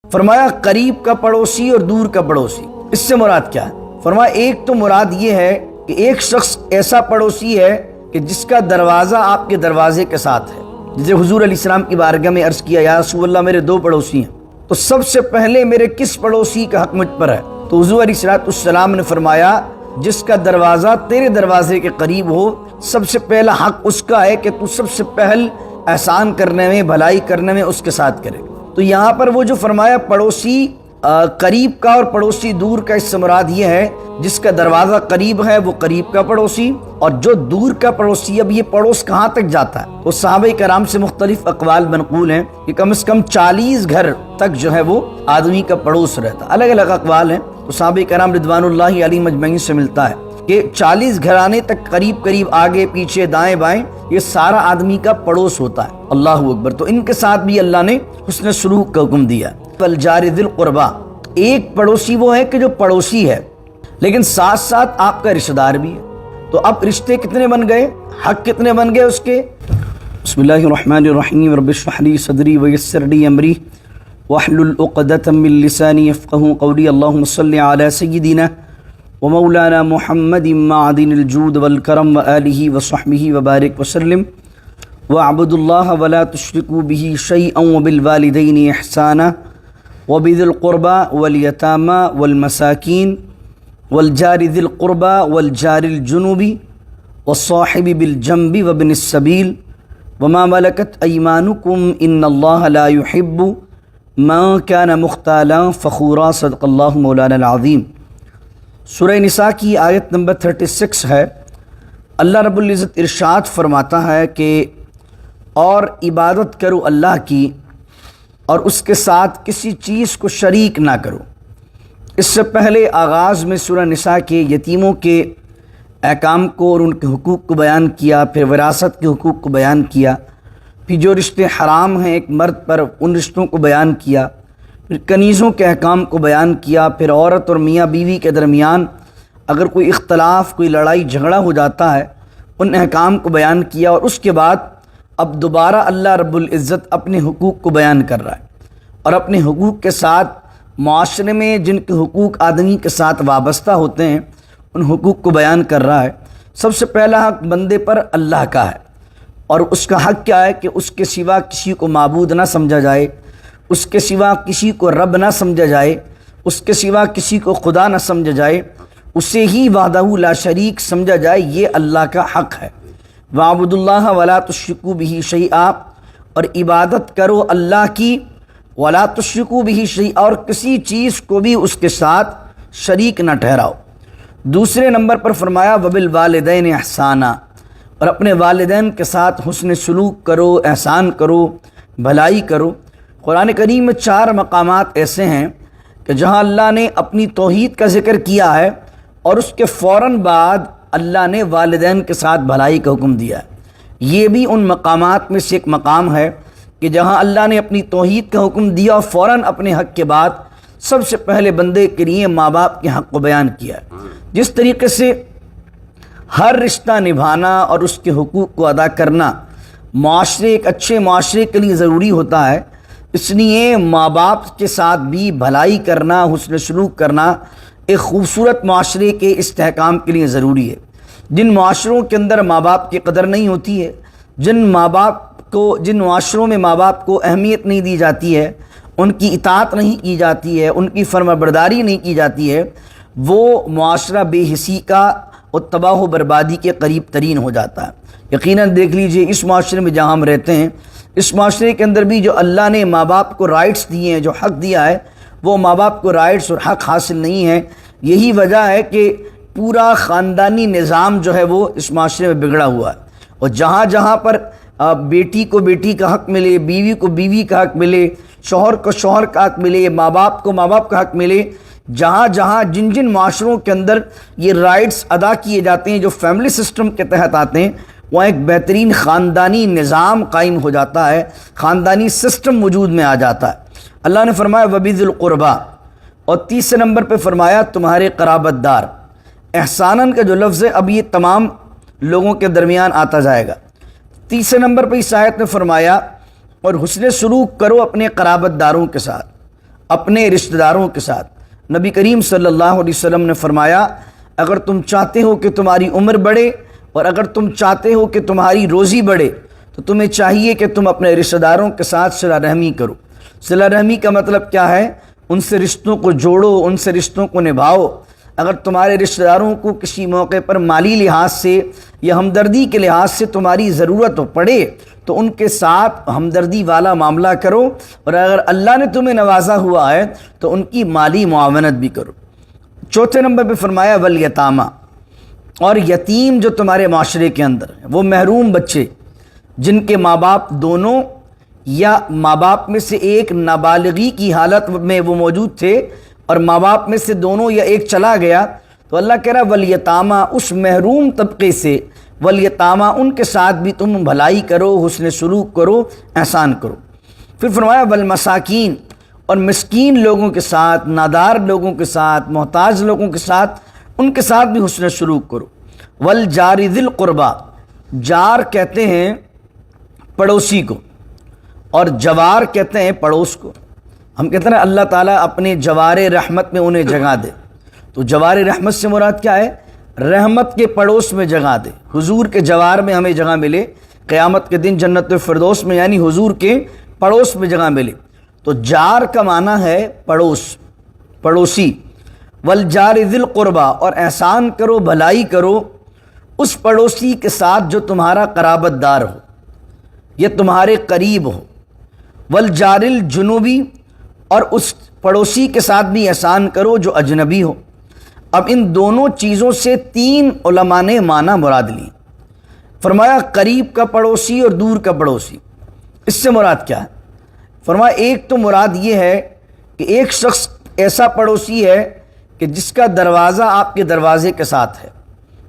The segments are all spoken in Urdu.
فرمایا قریب کا پڑوسی اور دور کا پڑوسی، اس سے مراد کیا ہے؟ فرمایا ایک تو مراد یہ ہے کہ ایک شخص ایسا پڑوسی ہے کہ جس کا دروازہ آپ کے دروازے کے ساتھ ہے. جسے حضور علیہ السلام کی بارگاہ میں عرض کیا، یا رسول اللہ میرے 2 پڑوسی ہیں، تو سب سے پہلے میرے کس پڑوسی کا حق مجھ پر ہے؟ تو حضور علیہ السلام نے فرمایا جس کا دروازہ تیرے دروازے کے قریب ہو، سب سے پہلا حق اس کا ہے کہ تو سب سے پہل احسان کرنے میں، بھلائی کرنے میں اس کے ساتھ کرے. تو یہاں پر وہ جو فرمایا پڑوسی قریب کا اور پڑوسی دور کا، اس سے مراد یہ ہے جس کا دروازہ قریب ہے وہ قریب کا پڑوسی، اور جو دور کا پڑوسی. اب یہ پڑوس کہاں تک جاتا ہے؟ تو صحابہ کرام سے مختلف اقوال منقول ہیں کہ کم از کم 40 گھر تک جو ہے وہ آدمی کا پڑوس رہتا. الگ الگ اقوال ہیں. تو صحابہ کرام رضوان اللہ علیہم اجمعین سے ملتا ہے کہ 40 گھرانے تک قریب قریب آگے پیچھے دائیں بائیں یہ سارا آدمی کا پڑوس ہوتا ہے. اللہ اکبر. تو ان کے ساتھ بھی اللہ نے حسن سلوک کا حکم دیا. والجار ذی القربہ، ایک پڑوسی وہ ہے کہ جو پڑوسی ہے لیکن ساتھ ساتھ آپ کا رشتہ دار بھی ہے. تو اب رشتے کتنے بن گئے، حق کتنے بن گئے اس کے؟ بسم اللہ الرحمن الرحیم. رب اشرح لی صدری ویسر لی امری واحلل عقدۃ من لسانی یفقهوا قولی. اللهم صل علی سیدنا ومولانا محمد معدن الجود والکرم وآلہ وصحبہ وبارک وسلم. واعبدوا اللہ ولا تشرکوا به شیئا وبالوالدین احسانا وبذی القربى والیتامى والمساکین والجار ذی القربى والجار الجنوب والصاحب بالجنب وابن السبیل وما ملکت ایمانکم ان اللہ لا يحب من كان مختالا فخورا. صدق اللہ مولانا العظیم. سورہ نساء کی آیت نمبر 36 ہے. اللہ رب العزت ارشاد فرماتا ہے کہ اور عبادت کرو اللہ کی اور اس کے ساتھ کسی چیز کو شریک نہ کرو. اس سے پہلے آغاز میں سورہ نساء کے یتیموں کے احکام کو اور ان کے حقوق کو بیان کیا، پھر وراثت کے حقوق کو بیان کیا، پھر جو رشتے حرام ہیں ایک مرد پر ان رشتوں کو بیان کیا، پھر کنیزوں کے احکام کو بیان کیا، پھر عورت اور میاں بیوی کے درمیان اگر کوئی اختلاف، کوئی لڑائی جھگڑا ہو جاتا ہے ان احکام کو بیان کیا، اور اس کے بعد اب دوبارہ اللہ رب العزت اپنے حقوق کو بیان کر رہا ہے اور اپنے حقوق کے ساتھ معاشرے میں جن کے حقوق آدمی کے ساتھ وابستہ ہوتے ہیں ان حقوق کو بیان کر رہا ہے. سب سے پہلا حق بندے پر اللہ کا ہے، اور اس کا حق کیا ہے کہ اس کے سوا کسی کو معبود نہ سمجھا جائے، اس کے سوا کسی کو رب نہ سمجھا جائے، اس کے سوا کسی کو خدا نہ سمجھا جائے، اسے ہی وحدہ لا شریک سمجھا جائے. یہ اللہ کا حق ہے. وَاعْبُدُوا اللَّهَ وَلَا تُشْرِكُوا بِهِ شَيْئًا، اور عبادت کرو اللہ کی، وَلَا تُشْرِكُوا بِهِ شَيْئًا، اور کسی چیز کو بھی اس کے ساتھ شریک نہ ٹھہراؤ. دوسرے نمبر پر فرمایا وَبِالْوَالِدَيْنِ احسانا، اور اپنے والدین کے ساتھ حسن سلوک کرو، احسان کرو، بھلائی کرو. قرآن کریم میں 4 مقامات ایسے ہیں کہ جہاں اللہ نے اپنی توحید کا ذکر کیا ہے اور اس کے فوراً بعد اللہ نے والدین کے ساتھ بھلائی کا حکم دیا ہے. یہ بھی ان مقامات میں سے ایک مقام ہے کہ جہاں اللہ نے اپنی توحید کا حکم دیا اور فوراً اپنے حق کے بعد سب سے پہلے بندے کے لیے ماں باپ کے حق کو بیان کیا ہے. جس طریقے سے ہر رشتہ نبھانا اور اس کے حقوق کو ادا کرنا معاشرے، ایک اچھے معاشرے کے لیے ضروری ہوتا ہے، اس لیے ماں باپ کے ساتھ بھی بھلائی کرنا، حسن سلوک کرنا ایک خوبصورت معاشرے کے استحکام کے لیے ضروری ہے. جن معاشروں کے اندر ماں باپ کی قدر نہیں ہوتی ہے، جن معاشروں میں ماں باپ کو اہمیت نہیں دی جاتی ہے، ان کی اطاعت نہیں کی جاتی ہے، ان کی فرما برداری نہیں کی جاتی ہے، وہ معاشرہ بے حسی کا اور تباہ و بربادی کے قریب ترین ہو جاتا ہے. یقیناً دیکھ لیجئے اس معاشرے میں جہاں ہم رہتے ہیں، اس معاشرے کے اندر بھی جو اللہ نے ماں باپ کو رائٹس دیے ہیں، جو حق دیا ہے، وہ ماں باپ کو رائٹس اور حق حاصل نہیں ہے. یہی وجہ ہے کہ پورا خاندانی نظام جو ہے وہ اس معاشرے میں بگڑا ہوا ہے. اور جہاں جہاں پر بیٹی کو بیٹی کا حق ملے، بیوی کو بیوی کا حق ملے، شوہر کو شوہر کا حق ملے، ماں باپ کو ماں باپ کا حق ملے، جہاں جہاں جن جن معاشروں کے اندر یہ رائٹس ادا کیے جاتے ہیں جو فیملی سسٹم کے تحت آتے ہیں، وہاں ایک بہترین خاندانی نظام قائم ہو جاتا ہے، خاندانی سسٹم وجود میں آ جاتا ہے. اللہ نے فرمایا وَبِذِي الْقُرْبَى، اور تیسرے نمبر پہ فرمایا تمہارے قرابت دار. احساناً کا جو لفظ ہے اب یہ تمام لوگوں کے درمیان آتا جائے گا. تیسرے نمبر پہ اس آیت نے فرمایا اور حسن سلوک کرو اپنے قرابت داروں کے ساتھ. اپنے رشتہ داروں کے ساتھ۔ نبی کریم صلی اللہ علیہ وسلم نے فرمایا اگر تم چاہتے ہو کہ تمہاری عمر بڑھے اور اگر تم چاہتے ہو کہ تمہاری روزی بڑھے تو تمہیں چاہیے کہ تم اپنے رشتہ داروں کے ساتھ صلہ رحمی کرو۔ صلہ رحمی کا مطلب کیا ہے؟ ان سے رشتوں کو جوڑو، ان سے رشتوں کو نبھاؤ۔ اگر تمہارے رشتہ داروں کو کسی موقع پر مالی لحاظ سے یا ہمدردی کے لحاظ سے تمہاری ضرورت پڑے تو ان کے ساتھ ہمدردی والا معاملہ کرو، اور اگر اللہ نے تمہیں نوازا ہوا ہے تو ان کی مالی معاونت بھی کرو۔ چوتھے نمبر پہ فرمایا والیتامہ، اور یتیم جو تمہارے معاشرے کے اندر ہیں، وہ محروم بچے جن کے ماں باپ دونوں یا ماں باپ میں سے ایک نابالغی کی حالت میں وہ موجود تھے اور ماں باپ میں سے دونوں یا ایک چلا گیا، تو اللہ کہہ رہا والیتامہ، اس محروم طبقے سے، والیتامہ ان کے ساتھ بھی تم بھلائی کرو، حسن سلوک کرو، احسان کرو۔ پھر فرمایا والمساکین، اور مسکین لوگوں کے ساتھ، نادار لوگوں کے ساتھ، محتاج لوگوں کے ساتھ، ان کے ساتھ بھی حسن سلوک کرو۔ والجار ذی القربہ، جار کہتے ہیں پڑوسی کو اور جوار کہتے ہیں پڑوس کو۔ ہم کہتے ہیں اللہ تعالیٰ اپنے جوار رحمت میں انہیں جگہ دے، تو جوار رحمت سے مراد کیا ہے؟ رحمت کے پڑوس میں جگہ دے، حضور کے جوار میں ہمیں جگہ ملے، قیامت کے دن جنت الفردوس میں، یعنی حضور کے پڑوس میں جگہ ملے۔ تو جار کا معنی ہے پڑوس، پڑوسی۔ والجار ذی القربہ، اور احسان کرو، بھلائی کرو اس پڑوسی کے ساتھ جو تمہارا قرابت دار ہو، یہ تمہارے قریب ہو۔ والجار الجنوبی، اور اس پڑوسی کے ساتھ بھی احسان کرو جو اجنبی ہو۔ اب ان دونوں چیزوں سے تین علماء نے معنی مراد لی۔ فرمایا قریب کا پڑوسی اور دور کا پڑوسی، اس سے مراد کیا ہے؟ فرمایا ایک تو مراد یہ ہے کہ ایک شخص ایسا پڑوسی ہے کہ جس کا دروازہ آپ کے دروازے کے ساتھ ہے۔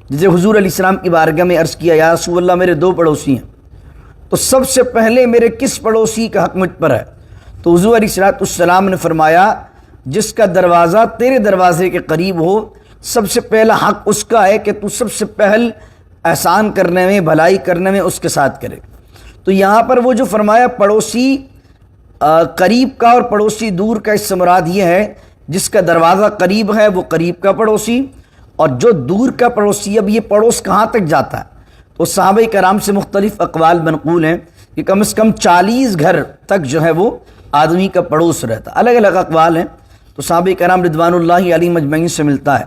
جسے حضور علیہ السلام کی بارگاہ میں عرض کیا یا رسول اللہ میرے دو پڑوسی ہیں، تو سب سے پہلے میرے کس پڑوسی کا حق مجھ پر ہے؟ تو حضور علیہ السلام نے فرمایا جس کا دروازہ تیرے دروازے کے قریب ہو، سب سے پہلا حق اس کا ہے کہ تو سب سے پہل احسان کرنے میں، بھلائی کرنے میں اس کے ساتھ کرے۔ تو یہاں پر وہ جو فرمایا پڑوسی قریب کا اور پڑوسی دور کا، اس سے مراد یہ ہے جس کا دروازہ قریب ہے وہ قریب کا پڑوسی، اور جو دور کا پڑوسی، اب یہ پڑوس کہاں تک جاتا ہے؟ تو صحابہ کرام سے مختلف اقوال منقول ہیں کہ کم از کم 40 گھر تک جو ہے وہ آدمی کا پڑوس رہتا، الگ الگ اقوال ہیں۔ تو صحابہ کرام رضوان اللہ علیہم اجمعین سے ملتا ہے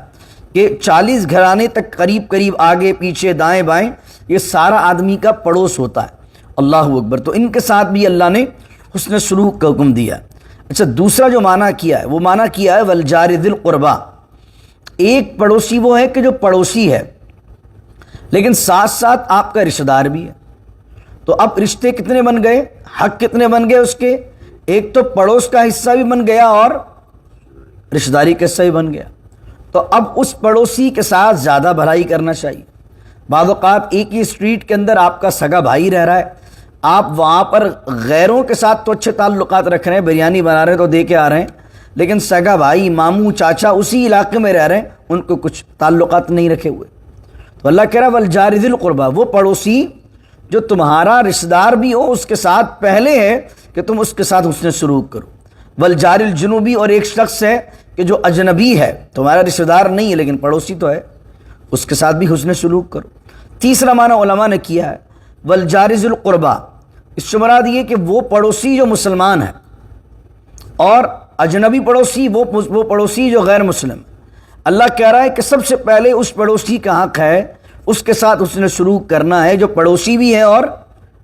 کہ 40 گھرانے تک قریب قریب، آگے پیچھے دائیں بائیں، یہ سارا آدمی کا پڑوس ہوتا ہے۔ اللہ اکبر۔ تو ان کے ساتھ بھی اللہ نے حسن سلوک کا حکم دیا ہے۔ اچھا، دوسرا جو معنی کیا ہے وہ معنی کیا ہے والجار ذی القربہ۔ ایک پڑوسی وہ ہے کہ جو پڑوسی ہے لیکن ساتھ ساتھ آپ کا رشتہ دار بھی ہے۔ تو اب رشتے کتنے بن گئے، حق کتنے بن گئے اس کے؟ ایک تو پڑوس کا حصہ بھی بن گیا اور رشتہ داری کا حصہ بھی بن گیا۔ تو اب اس پڑوسی کے ساتھ زیادہ بھلائی کرنا چاہیے۔ بعض اوقات ایک ہی اسٹریٹ کے اندر آپ کا سگا بھائی رہ رہا ہے، آپ وہاں پر غیروں کے ساتھ تو اچھے تعلقات رکھ رہے ہیں، بریانی بنا رہے ہیں تو دے کے آ رہے ہیں، لیکن سگا بھائی، ماموں، چاچا اسی علاقے میں رہ رہے ہیں، ان کو کچھ تعلقات نہیں رکھے ہوئے۔ تو اللہ کہہ رہا والجار ذی القربہ، وہ پڑوسی جو تمہارا رشتہ دار بھی ہو اس کے ساتھ پہلے ہے کہ تم اس کے ساتھ حسن سلوک کرو۔ والجار الجنوبی، اور ایک شخص ہے کہ جو اجنبی ہے، تمہارا رشتہ دار نہیں ہے لیکن پڑوسی تو ہے، اس کے ساتھ بھی حسن سلوک کرو۔ تیسرا معنی علماء نے کیا ہے والجار ذی القربہ، اس سے مراد یہ کہ وہ پڑوسی جو مسلمان ہے اور اجنبی پڑوسی وہ پڑوسی جو غیر مسلم ہے۔ اللہ کہہ رہا ہے کہ سب سے پہلے اس پڑوسی کا حق ہے اس کے ساتھ حسن سلوک کرنا ہے جو پڑوسی بھی ہے اور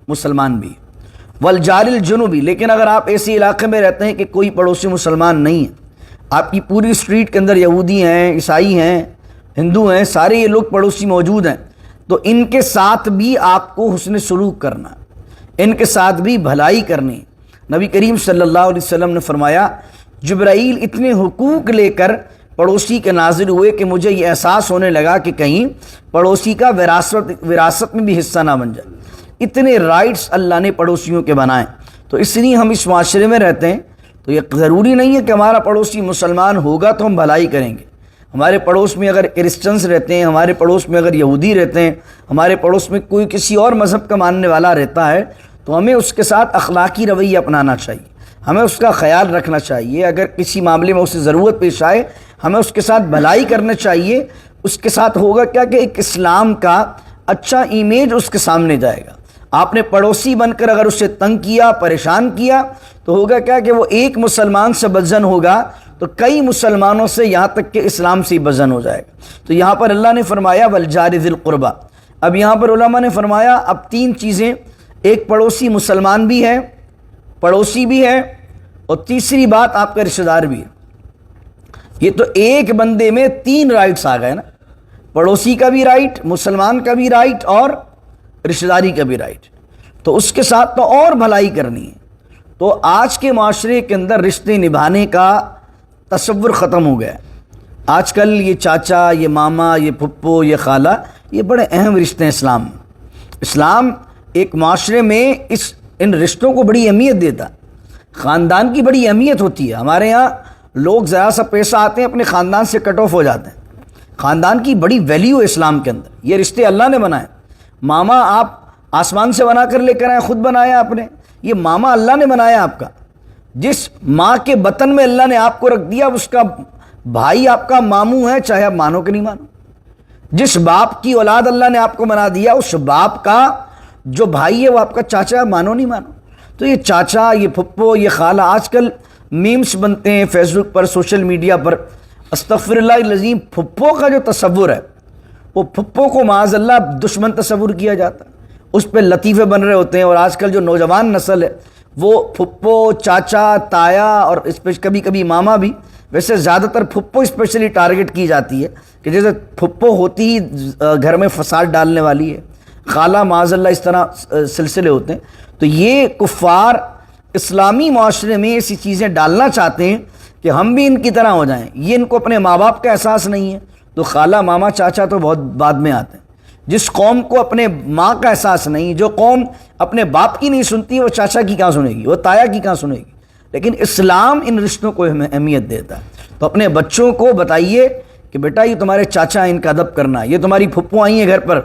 مسلمان بھی ہے۔ والجار الجنوبی، لیکن اگر آپ ایسے علاقے میں رہتے ہیں کہ کوئی پڑوسی مسلمان نہیں ہے، آپ کی پوری اسٹریٹ کے اندر یہودی ہیں، عیسائی ہیں، ہندو ہیں، سارے یہ لوگ پڑوسی موجود ہیں، تو ان کے ساتھ بھی آپ کو حسن سلوک کرنا ہے، ان کے ساتھ بھی بھلائی کرنی۔ نبی کریم صلی اللہ علیہ وسلم نے فرمایا جبرائیل اتنے حقوق لے کر پڑوسی کے نازل ہوئے کہ مجھے یہ احساس ہونے لگا کہ کہیں پڑوسی کا وراثت میں بھی حصہ نہ بن جائے۔ اتنے رائٹس اللہ نے پڑوسیوں کے بنائے، تو اس لیے ہم اس معاشرے میں رہتے ہیں، تو یہ ضروری نہیں ہے کہ ہمارا پڑوسی مسلمان ہوگا تو ہم بھلائی کریں گے۔ ہمارے پڑوس میں اگر کرسچنز رہتے ہیں، ہمارے پڑوس میں اگر یہودی رہتے ہیں، ہمارے پڑوس میں کوئی کسی اور مذہب کا ماننے والا رہتا ہے، تو ہمیں اس کے ساتھ اخلاقی رویہ اپنانا چاہیے، ہمیں اس کا خیال رکھنا چاہیے، اگر کسی معاملے میں اسے ضرورت پیش آئے ہمیں اس کے ساتھ بھلائی کرنا چاہیے۔ اس کے ساتھ ہوگا کیا کہ ایک اسلام کا اچھا ایمیج اس کے سامنے جائے گا۔ آپ نے پڑوسی بن کر اگر اسے تنگ کیا، پریشان کیا، تو ہوگا کیا کہ وہ ایک مسلمان سے بدظن ہوگا تو کئی مسلمانوں سے، یہاں تک کہ اسلام سے ہی بدظن ہو جائے گا۔ تو یہاں پر اللہ نے فرمایا والجار ذی القربہ۔ اب یہاں پر علماء نے فرمایا اب تین چیزیں، ایک پڑوسی مسلمان بھی ہے، پڑوسی بھی ہے، اور تیسری بات آپ کا رشتہ دار بھی ہے۔ یہ تو ایک بندے میں تین رائٹس آ گئے نا، پڑوسی کا بھی رائٹ، مسلمان کا بھی رائٹ، اور رشتہ داری کا بھی رائٹ۔ تو اس کے ساتھ تو اور بھلائی کرنی ہے۔ تو آج کے معاشرے کے اندر رشتے نبھانے کا تصور ختم ہو گیا ہے۔ آج کل یہ چاچا، یہ ماما، یہ پھپھو، یہ خالہ، یہ بڑے اہم رشتے ہیں اسلام میں۔ اسلام ایک معاشرے میں ان رشتوں کو بڑی اہمیت دیتا ہے۔ خاندان کی بڑی اہمیت ہوتی ہے۔ ہمارے ہاں لوگ ذرا سا پیسہ آتے ہیں اپنے خاندان سے کٹ آف ہو جاتے ہیں۔ خاندان کی بڑی ویلیو ہے اسلام کے اندر، یہ رشتے اللہ نے بنائے۔ ماما آپ آسمان سے بنا کر لے کر آئے، خود بنایا آپ نے؟ یہ ماما اللہ نے بنایا آپ کا۔ جس ماں کے بطن میں اللہ نے آپ کو رکھ دیا، اس کا بھائی آپ کا ماموں ہے، چاہے آپ مانو کہ نہیں مانو۔ جس باپ کی اولاد اللہ نے آپ کو بنا دیا، اس باپ کا جو بھائی ہے وہ آپ کا چاچا، مانو نہیں مانو۔ تو یہ چاچا، یہ پھپھو، یہ خالہ، آج کل میمز بنتے ہیں فیس بک پر، سوشل میڈیا پر۔ استغفر اللہ العظیم، پھپھو کا جو تصور ہے، وہ پھپھو کو معاذ اللہ دشمن تصور کیا جاتا ہے، اس پہ لطیفے بن رہے ہوتے ہیں۔ اور آج کل جو نوجوان نسل ہے وہ پھپھو، چاچا، تایا اور کبھی کبھی ماما بھی، ویسے زیادہ تر پھپھو اسپیشلی ٹارگٹ کی جاتی ہے کہ جیسے پھپھو ہوتی ہی گھر میں فساد ڈالنے والی ہے، خالہ معاذ اللہ، اس طرح سلسلے ہوتے ہیں۔ تو یہ کفار اسلامی معاشرے میں ایسی چیزیں ڈالنا چاہتے ہیں کہ ہم بھی ان کی طرح ہو جائیں۔ یہ ان کو اپنے ماں باپ کا احساس نہیں ہے، تو خالہ، ماما، چاچا تو بہت بعد میں آتے ہیں۔ جس قوم کو اپنے ماں کا احساس نہیں، جو قوم اپنے باپ کی نہیں سنتی، وہ چاچا کی کہاں سنے گی، وہ تایا کی کہاں سنے گی؟ لیکن اسلام ان رشتوں کو اہمیت دیتا ہے۔ تو اپنے بچوں کو بتائیے کہ بیٹا یہ تمہارے چاچا ہیں، ان کا ادب کرنا ہے۔ یہ تمہاری پھپھو آئی ہیں گھر پر،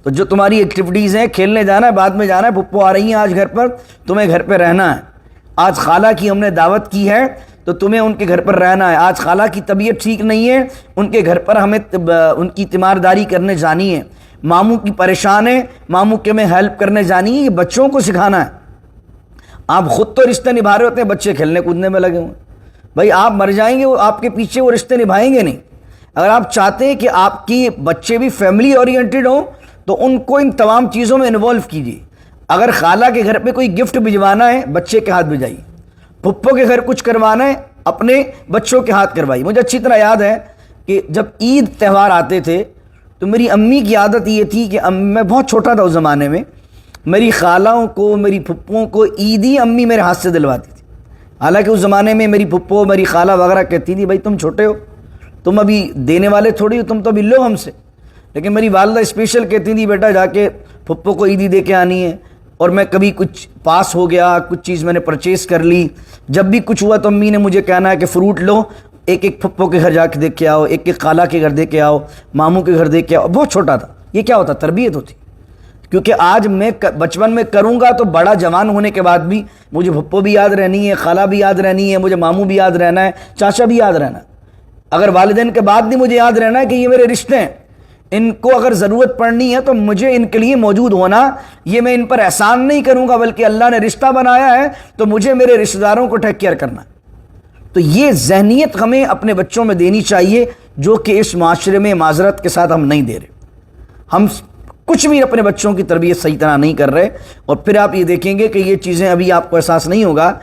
تو جو تمہاری ایکٹیویٹیز ہیں، کھیلنے جانا ہے، بعد میں جانا ہے، پھپھو آ رہی ہیں آج گھر پر، تمہیں گھر پہ رہنا ہے۔ آج خالہ کی ہم نے دعوت کی ہے تو تمہیں ان کے گھر پر رہنا ہے۔ آج خالہ کی طبیعت ٹھیک نہیں ہے، ان کے گھر پر ہمیں ان کی تیمارداری کرنے جانی ہے۔ ماموں کی پریشان ہے، ماموں کے میں ہیلپ کرنے جانی ہے۔ یہ بچوں کو سکھانا ہے۔ آپ خود تو رشتے نبھا رہے ہوتے ہیں، بچے کھیلنے کودنے میں لگے ہوئے۔ بھائی آپ مر جائیں گے، وہ آپ کے پیچھے وہ رشتے نبھائیں گے نہیں۔ اگر آپ چاہتے ہیں کہ آپ کی بچے بھی فیملی اورینٹڈ ہوں تو ان کو ان تمام چیزوں میں انوالو کیجیے۔ اگر خالہ کے گھر پہ کوئی گفٹ بھجوانا ہے، بچے کے ہاتھ بھجائیے۔ پھپھو کے گھر کچھ کروانا ہے، اپنے بچوں کے ہاتھ کروائیے۔ مجھے اچھی طرح یاد ہے کہ جب عید تہوار آتے تھے تو میری امی کی عادت یہ تھی کہ میں بہت چھوٹا تھا اس زمانے میں، میری خالوں کو، میری پھپھوؤں کو عیدی امی میرے ہاتھ سے دلواتی تھی۔ حالانکہ اس زمانے میں میری پھپھو، میری خالہ وغیرہ کہتی تھی بھائی تم چھوٹے ہو، تم ابھی دینے والے تھوڑی ہو، تم تو ابھی لو ہم سے۔ لیکن میری والدہ اسپیشل کہتی تھی بیٹا جا کے پھپھو کو عیدی دے کے آنی ہے۔ اور میں کبھی کچھ پاس ہو گیا، کچھ چیز میں نے پرچیز کر لی، جب بھی کچھ ہوا تو امی نے مجھے کہنا ہے کہ فروٹ لو، ایک ایک پھپھو کے گھر جا کے دیکھ کے آؤ، ایک ایک خالہ کے گھر دیکھ کے آؤ، ماموں کے گھر دیکھ کے آؤ۔ بہت چھوٹا تھا، یہ کیا ہوتا؟ تربیت ہوتی۔ کیونکہ آج میں بچپن میں کروں گا تو بڑا جوان ہونے کے بعد بھی مجھے پھپھو بھی یاد رہنی ہے، خالہ بھی یاد رہنی ہے، مجھے ماموں بھی یاد رہنا ہے، چاچا بھی یاد رہنا ہے۔ اگر والدین کے بعد بھی مجھے یاد رہنا ہے کہ یہ میرے رشتے ہیں، ان کو اگر ضرورت پڑنی ہے تو مجھے ان کے لیے موجود ہونا، یہ میں ان پر احسان نہیں کروں گا، بلکہ اللہ نے رشتہ بنایا ہے تو مجھے میرے رشتہ داروں کو ٹیک کیئر کرنا ہے۔ تو یہ ذہنیت ہمیں اپنے بچوں میں دینی چاہیے، جو کہ اس معاشرے میں معذرت کے ساتھ ہم نہیں دے رہے۔ ہم کچھ بھی اپنے بچوں کی تربیت صحیح طرح نہیں کر رہے، اور پھر آپ یہ دیکھیں گے کہ یہ چیزیں ابھی آپ کو احساس نہیں ہوگا۔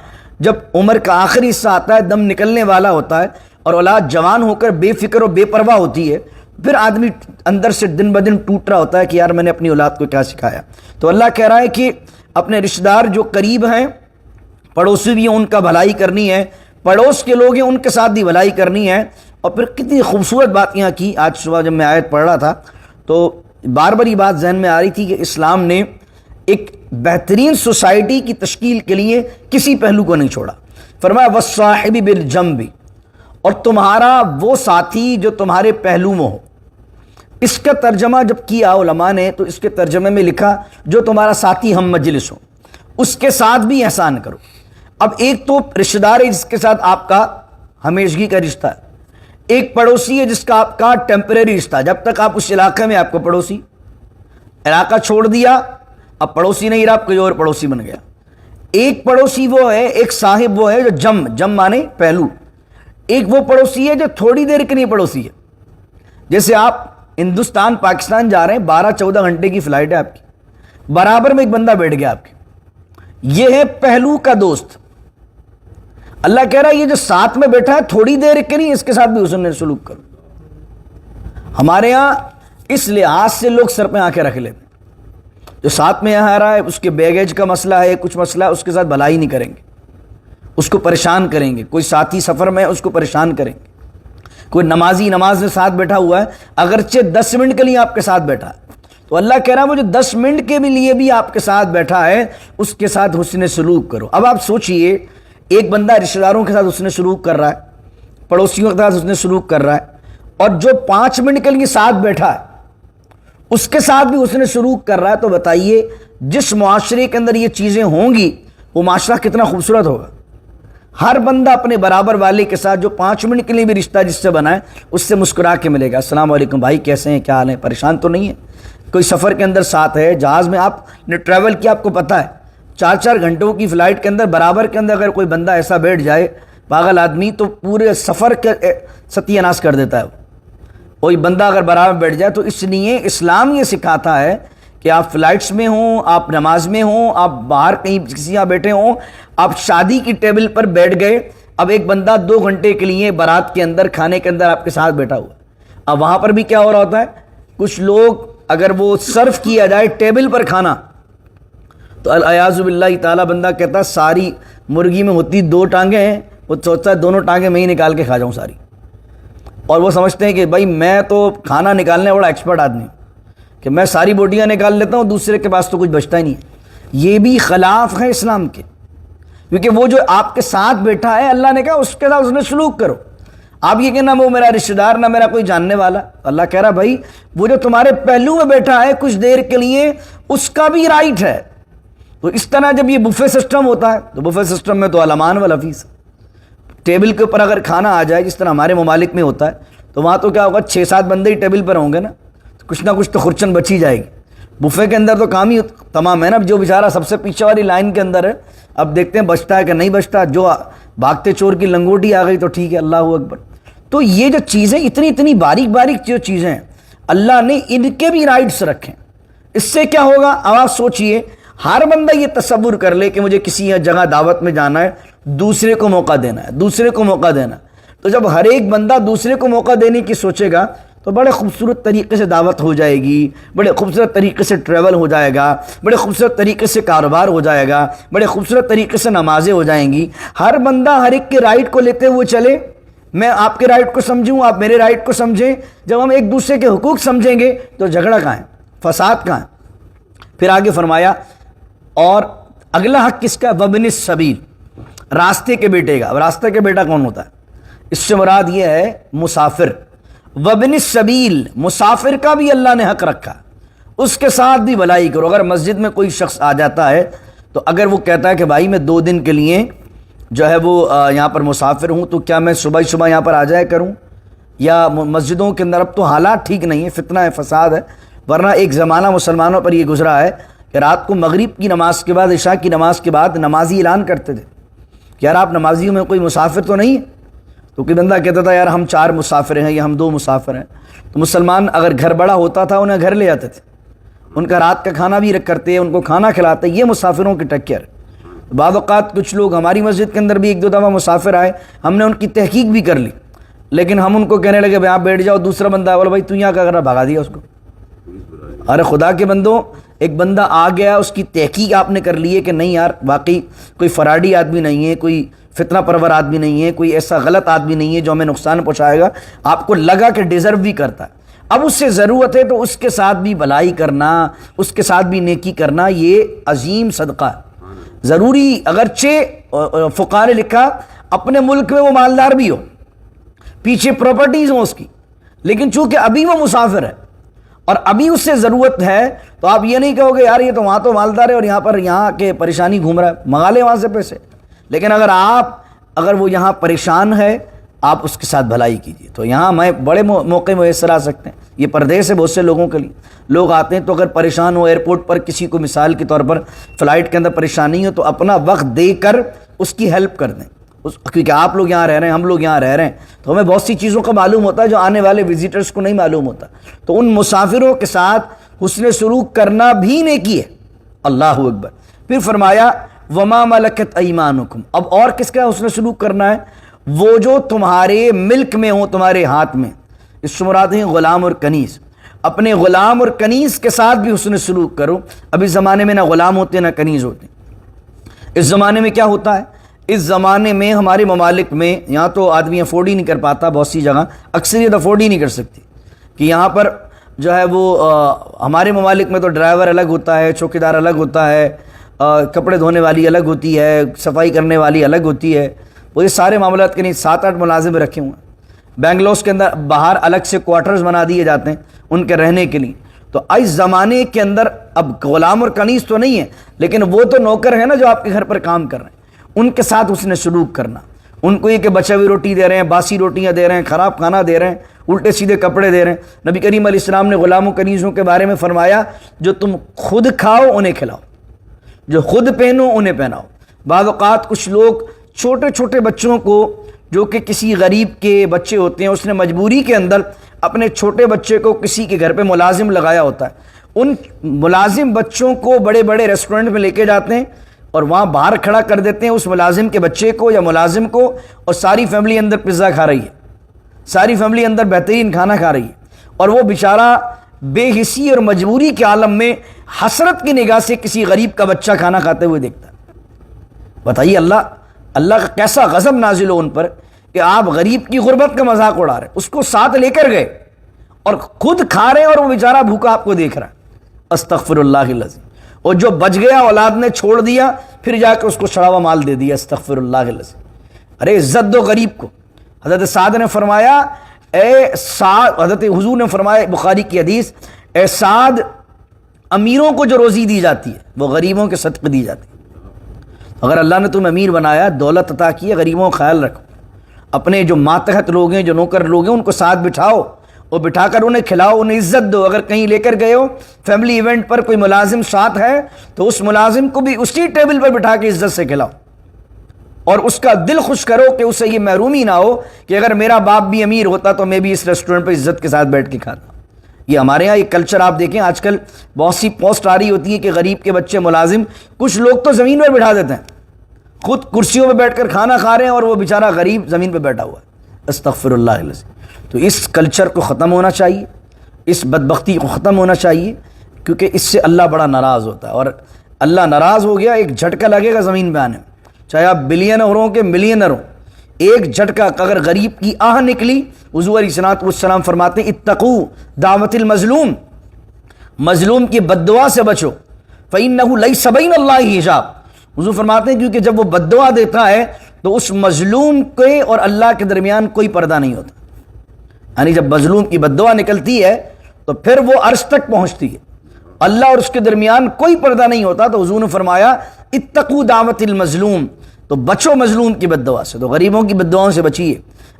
جب عمر کا آخری حصہ آتا ہے، دم نکلنے والا ہوتا ہے، اور اولاد جوان ہو کر بے فکر و بے پرواہ ہوتی ہے، پھر آدمی اندر سے دن بدن ٹوٹ رہا ہوتا ہے کہ یار میں نے اپنی اولاد کو کیا سکھایا۔ تو اللہ کہہ رہا ہے کہ اپنے رشتہ دار جو قریب ہیں، پڑوسی بھی ہیں، ان کا بھلائی کرنی ہے، پڑوس کے لوگ ہیں ان کے ساتھ بھی بھلائی کرنی ہے۔ اور پھر کتنی خوبصورت بات یہاں کی، آج صبح جب میں آیت پڑھ رہا تھا تو بار بار یہ بات ذہن میں آ رہی تھی کہ اسلام نے ایک بہترین سوسائٹی کی تشکیل کے لیے کسی پہلو کو نہیں چھوڑا۔ فرمایا والصاحب بالجنب، اور تمہارا وہ ساتھی جو تمہارے پہلو میں ہو۔ اس کا ترجمہ جب کیا علماء نے تو اس کے ترجمے میں لکھا جو تمہارا ساتھی ہم مجلس ہو، اس کے ساتھ بھی احسان کرو۔ اب ایک تو رشتہ دار ہے جس کے ساتھ آپ کا ہمیشگی کا رشتہ ہے، ایک پڑوسی ہے جس کا آپ کا ٹیمپریری رشتہ ہے، جب تک آپ اس علاقے میں آپ کو پڑوسی، علاقہ چھوڑ دیا اب پڑوسی نہیں رہا، آپ کوئی اور پڑوسی بن گیا۔ ایک پڑوسی وہ ہے، ایک صاحب وہ ہے جو جم مانے پہلو، ایک وہ پڑوسی ہے جو تھوڑی دیر کے لیے پڑوسی ہے۔ جیسے آپ ہندوستان پاکستان جا رہے ہیں، 12-14 گھنٹے کی فلائٹ ہے آپ کی، برابر میں ایک بندہ بیٹھ گیا آپ کے، یہ ہے پہلو کا دوست۔ اللہ کہہ رہا ہے یہ جو ساتھ میں بیٹھا ہے تھوڑی دیر کے لیے، اس کے ساتھ بھی حسن سلوک کرو۔ ہمارے ہاں اس لحاظ سے لوگ سر پہ آنکھیں رکھ لیتے ہیں، جو ساتھ میں یہاں آ رہا ہے اس کے بیگیج کا مسئلہ ہے، کچھ مسئلہ ہے، اس کے ساتھ بھلائی نہیں کریں گے، اس کو پریشان کریں گے۔ کوئی ساتھی سفر میں ہے اس کو پریشان کریں گے، کوئی نمازی نماز میں ساتھ بیٹھا ہوا ہے، اگرچہ 10 منٹ کے لیے آپ کے ساتھ بیٹھا ہے، تو اللہ کہہ رہا ہے وہ جو 10 منٹ کے لیے بھی آپ کے ساتھ بیٹھا ہے اس کے ساتھ حسن سلوک کرو۔ اب آپ سوچئے ایک بندہ رشتہ داروں کے ساتھ حسن سلوک کر رہا ہے، پڑوسیوں کے ساتھ حسن سلوک کر رہا ہے، اور جو 5 منٹ کے لیے ساتھ بیٹھا ہے اس کے ساتھ بھی حسن سلوک کر رہا ہے، تو بتائیے جس معاشرے کے اندر یہ چیزیں ہوں گی وہ معاشرہ کتنا خوبصورت ہوگا۔ ہر بندہ اپنے برابر والے کے ساتھ جو 5 منٹ کے لیے بھی رشتہ جس سے بنا ہے اس سے مسکرا کے ملے گا، السلام علیکم بھائی کیسے ہیں، کیا حال ہے، پریشان تو نہیں ہے۔ کوئی سفر کے اندر ساتھ ہے، جہاز میں آپ نے ٹریول کیا، آپ کو پتہ ہے 4-4 گھنٹوں کی فلائٹ کے اندر برابر کے اندر اگر کوئی بندہ ایسا بیٹھ جائے پاگل آدمی، تو پورے سفر کے ستیہ ناش کر دیتا ہے۔ کوئی بندہ اگر برابر بیٹھ جائے، تو اس لیے اسلام یہ سکھاتا ہے کہ آپ فلائٹس میں ہوں، آپ نماز میں ہوں، آپ باہر کہیں کسی یہاں بیٹھے ہوں، آپ شادی کی ٹیبل پر بیٹھ گئے، اب ایک بندہ 2 گھنٹے کے لیے بارات کے اندر کھانے کے اندر آپ کے ساتھ بیٹھا ہوا، اب وہاں پر بھی کیا ہو رہا ہوتا ہے، کچھ لوگ اگر وہ سرو کیا جائے ٹیبل پر کھانا تو الیاذ باللہ تعالیٰ بندہ کہتا ہے ساری مرغی میں ہوتی 2 ٹانگیں ہیں، وہ سوچتا ہے دونوں ٹانگیں میں ہی نکال کے کھا جاؤں ساری، اور وہ سمجھتے ہیں کہ بھائی میں تو کھانا نکالنے بڑا ایکسپرٹ آدمی ہوں کہ میں ساری بوٹیاں نکال لیتا ہوں، دوسرے کے پاس تو کچھ بچتا ہی نہیں ہے۔ یہ بھی خلاف ہے اسلام کے، کیونکہ وہ جو آپ کے ساتھ بیٹھا ہے اللہ نے کہا اس کے ساتھ اس نے سلوک کرو۔ آپ یہ کہنا وہ میرا رشتہ دار نہ میرا کوئی جاننے والا، اللہ کہہ رہا بھائی وہ جو تمہارے پہلو میں بیٹھا ہے کچھ دیر کے لیے اس کا بھی رائٹ ہے۔ تو اس طرح جب یہ بفے سسٹم ہوتا ہے تو بفے سسٹم میں تو الامان والحفیظ، ٹیبل کے اوپر اگر کھانا آ جائے جس طرح ہمارے ممالک میں ہوتا ہے تو وہاں تو کیا ہوگا 6-7 بندے ہی ٹیبل پر ہوں گے نا، تو کچھ نہ کچھ تو خرچن بچی جائے گی۔ بفے کے اندر تو کام ہی تمام ہے نا، جو بیچارہ سب سے پیچھے والی لائن کے اندر ہے اب دیکھتے ہیں بچتا ہے کہ نہیں بچتا، جو بھاگتے چور کی لنگوٹی آ گئی تو ٹھیک ہے، اللہ اکبر۔ تو یہ جو چیزیں اتنی باریک باریک جو چیزیں ہیں اللہ نے ان کے بھی رائٹس رکھے ہیں۔ اس سے کیا ہوگا، اب آپ سوچئے ہر بندہ یہ تصور کر لے کہ مجھے کسی جگہ دعوت میں جانا ہے، دوسرے کو موقع دینا ہے، دوسرے کو موقع دینا ہے، تو جب ہر ایک بندہ دوسرے کو موقع دینے کی سوچے گا تو بڑے خوبصورت طریقے سے دعوت ہو جائے گی، بڑے خوبصورت طریقے سے ٹریول ہو جائے گا، بڑے خوبصورت طریقے سے کاروبار ہو جائے گا، بڑے خوبصورت طریقے سے نمازیں ہو جائیں گی۔ ہر بندہ ہر ایک کے رائٹ کو لیتے ہوئے چلے، میں آپ کے رائٹ کو سمجھوں، آپ میرے رائٹ کو سمجھیں۔ جب ہم ایک دوسرے کے حقوق سمجھیں گے تو جھگڑا کہاں ہے، فساد کہاں ہے۔ پھر آگے فرمایا اور اگلا حق کس کا، وابن السبیل، راستے کے بیٹے کا۔ اب راستے کے بیٹا کون ہوتا ہے، اس سے مراد یہ ہے مسافر۔ وابن السبیل، مسافر کا بھی اللہ نے حق رکھا، اس کے ساتھ بھی بھلائی کرو۔ اگر مسجد میں کوئی شخص آ جاتا ہے تو اگر وہ کہتا ہے کہ بھائی میں 2 دن کے لیے جو ہے وہ یہاں پر مسافر ہوں، تو کیا میں صبح صبح یہاں پر آ جایا کروں، یا مسجدوں کے اندر اب تو حالات ٹھیک نہیں ہے، فتنہ ہے، فساد ہے، ورنہ ایک زمانہ مسلمانوں پر یہ گزرا ہے کہ رات کو مغرب کی نماز کے بعد، عشاء کی نماز کے بعد نمازی اعلان کرتے تھے کہ یار آپ نمازیوں میں کوئی مسافر تو نہیں ہے، تو کوئی بندہ کہتا تھا یار ہم 4 مسافر ہیں یا ہم 2 مسافر ہیں، تو مسلمان اگر گھر بڑا ہوتا تھا انہیں گھر لے آتے تھے، ان کا رات کا کھانا بھی کرتے، ان کو کھانا کھلاتے، یہ مسافروں کی ٹکر۔ بعض اوقات کچھ لوگ ہماری مسجد کے اندر بھی 1-2 دفعہ مسافر آئے، ہم نے ان کی تحقیق بھی کر لی، لیکن ہم ان کو کہنے لگے بھائی آپ بیٹھ جاؤ، دوسرا بندہ بولا بھائی تو یہاں کا کرا، بھگا دیا اس کو۔ ارے خدا کے بندوں، ایک بندہ آ گیا، اس کی تحقیق آپ نے کر لی ہے کہ نہیں یار واقعی کوئی فراڈی آدمی نہیں ہے، کوئی فتنہ پرور آدمی نہیں ہے، کوئی ایسا غلط آدمی نہیں ہے جو ہمیں نقصان پہنچائے گا، آپ کو لگا کہ ڈیزرو بھی کرتا ہے، اب اس سے ضرورت ہے تو اس کے ساتھ بھی بھلائی کرنا، اس کے ساتھ بھی نیکی کرنا، یہ عظیم صدقہ ہے ضروری۔ اگرچہ فقہاء نے لکھا اپنے ملک میں وہ مالدار بھی ہو، پیچھے پراپرٹیز ہوں اس کی، لیکن چونکہ ابھی وہ مسافر ہے اور ابھی اس سے ضرورت ہے، تو آپ یہ نہیں کہو گے یار یہ تو وہاں تو مالدار ہے اور یہاں پر یہاں کے پریشانی گھوم رہا ہے، منگا لے وہاں سے پیسے، لیکن اگر وہ یہاں پریشان ہے آپ اس کے ساتھ بھلائی کیجیے. تو یہاں میں بڑے موقع میسر آ سکتے ہیں. یہ پردیس ہے بہت سے لوگوں کے لیے. لوگ آتے ہیں تو اگر پریشان ہو ایئرپورٹ پر کسی کو مثال کے طور پر فلائٹ کے اندر پریشانی ہو تو اپنا وقت دے کر اس کی ہیلپ کر دیں. کیونکہ آپ لوگ یہاں رہ رہے ہیں, ہم لوگ یہاں رہ رہے ہیں, تو ہمیں بہت سی چیزوں کا معلوم ہوتا ہے جو آنے والے وزیٹرز کو نہیں معلوم ہوتا. تو ان مسافروں کے ساتھ حسن سلوک کرنا بھی نیکی ہے. اللہ اکبر. پھر فرمایا وما ملکت ایمانکم. اب اور کس کا حسن سلوک کرنا ہے؟ وہ جو تمہارے ملک میں ہوں, تمہارے ہاتھ میں. اس سے مراد ہیں غلام اور کنیز. اپنے غلام اور کنیز کے ساتھ بھی حسن سلوک کرو. اب اس زمانے میں نہ غلام ہوتے نہ کنیز ہوتے. اس زمانے میں کیا ہوتا ہے؟ اس زمانے میں ہمارے ممالک میں یہاں تو آدمی افورڈ ہی نہیں کر پاتا, بہت سی جگہ اکثریت افورڈ ہی نہیں کر سکتی کہ یہاں پر جو ہے وہ ہمارے ممالک میں تو ڈرائیور الگ ہوتا ہے, چوکیدار الگ ہوتا ہے, کپڑے دھونے والی الگ ہوتی ہے, صفائی کرنے والی الگ ہوتی ہے. وہ یہ سارے معاملات کے نہیں 7-8 ملازم رکھے ہوئے ہیں. بنگلورز کے اندر باہر الگ سے کوارٹرز بنا دیے جاتے ہیں ان کے رہنے کے لیے. تو اس زمانے کے اندر اب غلام اور کنیز تو نہیں ہے, لیکن وہ تو نوکر ہیں نا جو آپ کے گھر پر کام کر رہے ہیں. ان کے ساتھ اس نے سلوک کرنا. ان کو یہ کہ بچا ہوئی روٹی دے رہے ہیں, باسی روٹیاں دے رہے ہیں, خراب کھانا دے رہے ہیں, الٹے سیدھے کپڑے دے رہے ہیں. نبی کریم علیہ السلام نے غلام و کنیزوں کے بارے میں فرمایا جو تم خود کھاؤ انہیں کھلاؤ, جو خود پہنو انہیں پہناؤ. بعض اوقات کچھ لوگ چھوٹے چھوٹے بچوں کو جو کہ کسی غریب کے بچے ہوتے ہیں, اس نے مجبوری کے اندر اپنے چھوٹے بچے کو کسی کے گھر پہ ملازم لگایا ہوتا ہے. ان ملازم بچوں کو بڑے بڑے ریسٹورنٹ میں لے کے جاتے ہیں اور وہاں باہر کھڑا کر دیتے ہیں اس ملازم کے بچے کو یا ملازم کو, اور ساری فیملی اندر پزا کھا رہی ہے, ساری فیملی اندر بہترین کھانا کھا رہی ہے, اور وہ بیچارہ بے حسی اور مجبوری کے عالم میں حسرت کی نگاہ سے کسی غریب کا بچہ کھانا کھاتے ہوئے دیکھتا ہے. بتائیے اللہ کا کیسا غضب نازل ہو ان پر کہ آپ غریب کی غربت کا مذاق اڑا رہے ہیں. اس کو ساتھ لے کر گئے اور خود کھا رہے ہیں اور وہ بیچارہ بھوکا آپ کو دیکھ رہا ہے. استغفر اللہ العظیم. اور جو بچ گیا اولاد نے چھوڑ دیا, پھر جا کے اس کو چڑھاوا مال دے دیا. استغفر اللہ العظیم. ارے عزت دو غریب کو. حضرت سعد نے فرمایا اے سعد, حضرت حضور نے فرمایا بخاری کی حدیث, اے سعد امیروں کو جو روزی دی جاتی ہے وہ غریبوں کے صدقے دی جاتی ہے. اگر اللہ نے تم امیر بنایا, دولت عطا کی ہے, غریبوں کا خیال رکھو. اپنے جو ماتحت لوگ ہیں, جو نوکر لوگ ہیں, ان کو ساتھ بٹھاؤ اور بٹھا کر انہیں کھلاؤ, انہیں عزت دو. اگر کہیں لے کر گئے ہو فیملی ایونٹ پر, کوئی ملازم ساتھ ہے تو اس ملازم کو بھی اسی ٹیبل پر بٹھا کے عزت سے کھلاؤ اور اس کا دل خوش کرو کہ اسے یہ محرومی نہ ہو کہ اگر میرا باپ بھی امیر ہوتا تو میں بھی اس ریسٹورنٹ پر عزت کے ساتھ بیٹھ کے کھاتا. یہ ہمارے یہاں یہ کلچر آپ دیکھیں, آج کل بہت سی پوسٹ آ رہی ہوتی ہے کہ غریب کے بچے ملازم, کچھ لوگ تو زمین پر بٹھا دیتے ہیں, خود کرسیوں پہ بیٹھ کر کھانا کھا رہے ہیں اور وہ بیچارہ غریب زمین پہ بیٹھا ہوا ہے. استغفر اللہ العظیم. تو اس کلچر کو ختم ہونا چاہیے, اس بدبختی کو ختم ہونا چاہیے, کیونکہ اس سے اللہ بڑا ناراض ہوتا ہے. اور اللہ ناراض ہو گیا ایک جھٹکا لگے گا زمین پہ آنے میں, چاہے آپ بلینر ہوں کہ ملینر ہوں. ایک جھٹکا اگر غریب کی آہ نکلی, حضور علیہ الصلوۃ والسلام فرماتے ہیں اتقوا دعوت المظلوم, مظلوم کی بد دعا سے بچو, فإنہ لیس بین اللہ حجاب. حضور فرماتے ہیں کیونکہ جب وہ بد دعا دیتا ہے تو اس مظلوم کے اور اللہ کے درمیان کوئی پردہ نہیں ہوتا. یعنی جب مظلوم کی بد دعا نکلتی ہے تو پھر وہ عرش تک پہنچتی ہے, اللہ اور اس کے درمیان کوئی پردہ نہیں ہوتا. تو حضور نے فرمایا اتقوا دعوت المظلوم, تو بچو مظلوم کی بد دعا سے. تو غریبوں کی بد دعاؤں سے بچیے.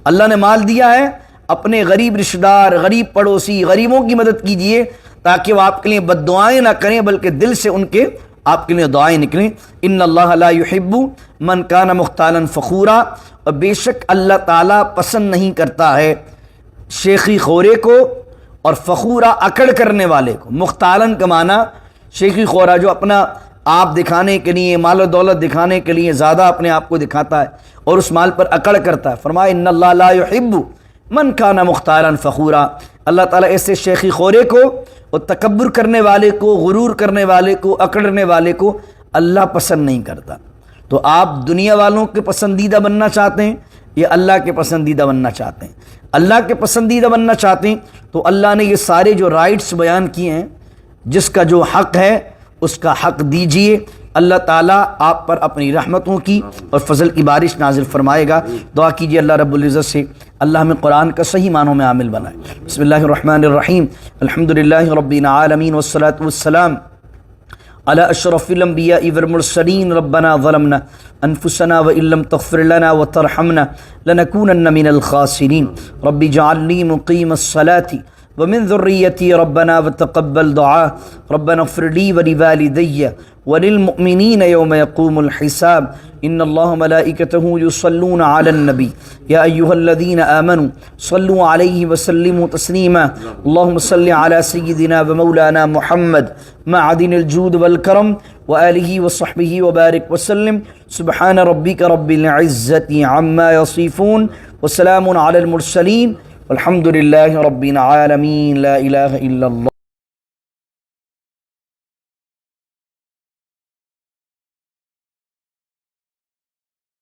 اللہ نے مال دیا ہے, اپنے غریب رشتہ دار, غریب پڑوسی, غریبوں کی مدد کیجیے تاکہ وہ آپ کے لیے بد دعائیں نہ کریں بلکہ دل سے ان کے آپ کے لیے دعائیں نکلیں. ان اللہ لا يحب من کان مختالا فخورا, اور بے شک اللہ تعالیٰ پسند نہیں کرتا ہے شیخی خورے کو اور فخورا اکڑ کرنے والے کو. مختالن کا معنی شیخی خورا جو اپنا آپ دکھانے کے لیے, مال و دولت دکھانے کے لیے زیادہ اپنے آپ کو دکھاتا ہے اور اس مال پر اکڑ کرتا ہے. فرمایا ان اللہ لا يحب من کان مختالا فخورا, اللہ تعالیٰ ایسے شیخی خورے کو اور تکبر کرنے والے کو, غرور کرنے والے کو, اکڑنے والے کو اللہ پسند نہیں کرتا. تو آپ دنیا والوں کے پسندیدہ بننا چاہتے ہیں یا اللہ کے پسندیدہ بننا چاہتے ہیں؟ اللہ کے پسندیدہ بننا چاہتے ہیں تو اللہ نے یہ سارے جو رائٹس بیان کیے ہیں, جس کا جو حق ہے اس کا حق دیجئے. اللہ تعالیٰ آپ پر اپنی رحمتوں کی اور فضل کی بارش نازل فرمائے گا. دعا کیجیے اللہ رب العزت سے اللہ ہمیں قرآن کا صحیح معنوں میں عامل بنائے. بسم اللہ الرحمن الرحیم. الحمدللہ رب العالمین والصلاة والسلام على أشرف الأنبياء والمرسلين ربنا ظلمنا أنفسنا وإن لم تغفر لنا وترحمنا لنكونن من الخاسرين رب اجعلني مقيم الصلاة ومن ذريتي ربنا وتقبل دعاء ربنا اغفر لي ولوالدي وللمؤمنين يوم يقوم الحساب إن الله ملائكته يصلون على النبي يا أيها الذين آمنوا صلوا عليه وسلموا تسليما اللهم صل على سيدنا ومولانا محمد معدن الجود والكرم وآله وصحبه وبارك وسلم سبحان ربك رب العزة عما يصفون وسلام على المرسلين والحمد لله رب العالمين لا إله إلا الله.